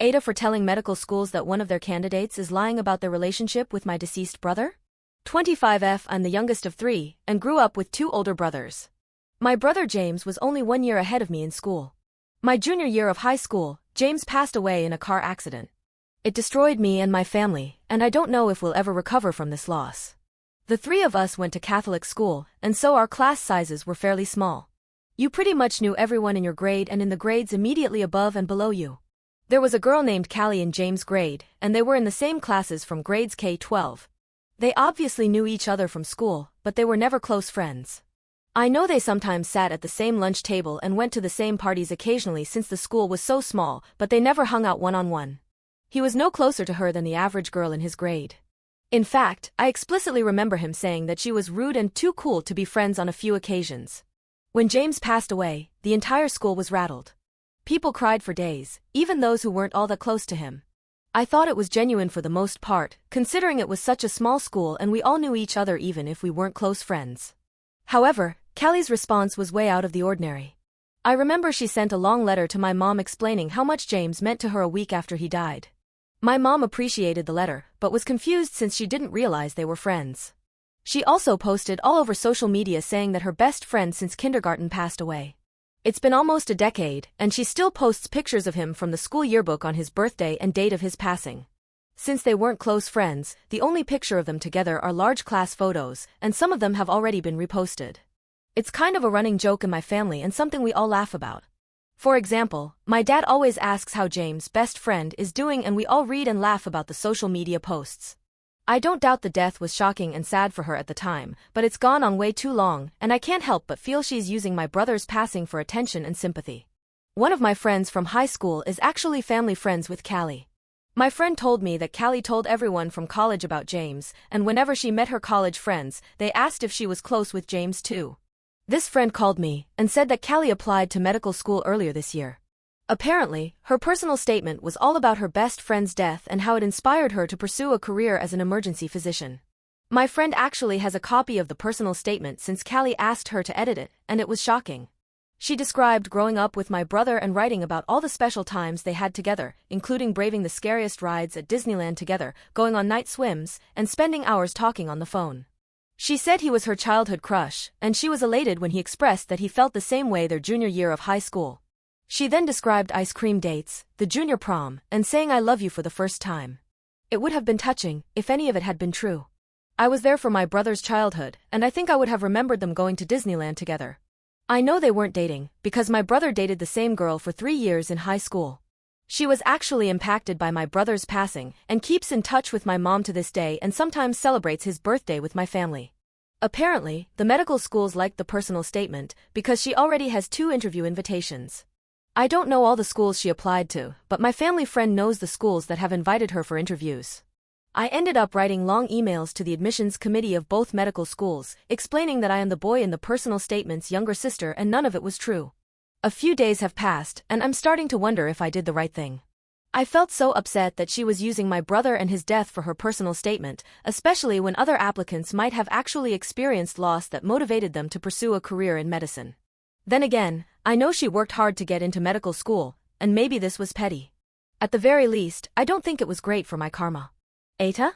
AITA for telling medical schools that one of their candidates is lying about their relationship with my deceased brother? 25F. I'm the youngest of 3, and grew up with 2 older brothers. My brother James was only 1 year ahead of me in school. My junior year of high school, James passed away in a car accident. It destroyed me and my family, and I don't know if we'll ever recover from this loss. The 3 of us went to Catholic school, and so our class sizes were fairly small. You pretty much knew everyone in your grade and in the grades immediately above and below you. There was a girl named Callie in James' grade, and they were in the same classes from grades K-12. They obviously knew each other from school, but they were never close friends. I know they sometimes sat at the same lunch table and went to the same parties occasionally since the school was so small, but they never hung out one-on-one. He was no closer to her than the average girl in his grade. In fact, I explicitly remember him saying that she was rude and too cool to be friends on a few occasions. When James passed away, the entire school was rattled. People cried for days, even those who weren't all that close to him. I thought it was genuine for the most part, considering it was such a small school and we all knew each other even if we weren't close friends. However, Callie's response was way out of the ordinary. I remember she sent a long letter to my mom explaining how much James meant to her a week after he died. My mom appreciated the letter, but was confused since she didn't realize they were friends. She also posted all over social media saying that her best friend since kindergarten passed away. It's been almost a decade, and she still posts pictures of him from the school yearbook on his birthday and date of his passing. Since they weren't close friends, the only picture of them together are large class photos, and some of them have already been reposted. It's kind of a running joke in my family and something we all laugh about. For example, my dad always asks how James' best friend is doing and we all read and laugh about the social media posts. I don't doubt the death was shocking and sad for her at the time, but it's gone on way too long, and I can't help but feel she's using my brother's passing for attention and sympathy. One of my friends from high school is actually family friends with Callie. My friend told me that Callie told everyone from college about James, and whenever she met her college friends, they asked if she was close with James too. This friend called me and said that Callie applied to medical school earlier this year. Apparently, her personal statement was all about her best friend's death and how it inspired her to pursue a career as an emergency physician. My friend actually has a copy of the personal statement since Callie asked her to edit it, and it was shocking. She described growing up with my brother and writing about all the special times they had together, including braving the scariest rides at Disneyland together, going on night swims, and spending hours talking on the phone. She said he was her childhood crush, and she was elated when he expressed that he felt the same way their junior year of high school. She then described ice cream dates, the junior prom, and saying I love you for the first time. It would have been touching, if any of it had been true. I was there for my brother's childhood, and I think I would have remembered them going to Disneyland together. I know they weren't dating, because my brother dated the same girl for 3 years in high school. She was actually impacted by my brother's passing, and keeps in touch with my mom to this day and sometimes celebrates his birthday with my family. Apparently, the medical schools liked the personal statement, because she already has 2 interview invitations. I don't know all the schools she applied to, but my family friend knows the schools that have invited her for interviews. I ended up writing long emails to the admissions committee of both medical schools, explaining that I am the boy in the personal statement's younger sister and none of it was true. A few days have passed, and I'm starting to wonder if I did the right thing. I felt so upset that she was using my brother and his death for her personal statement, especially when other applicants might have actually experienced loss that motivated them to pursue a career in medicine. Then again, I know she worked hard to get into medical school, and maybe this was petty. At the very least, I don't think it was great for my karma. AITA?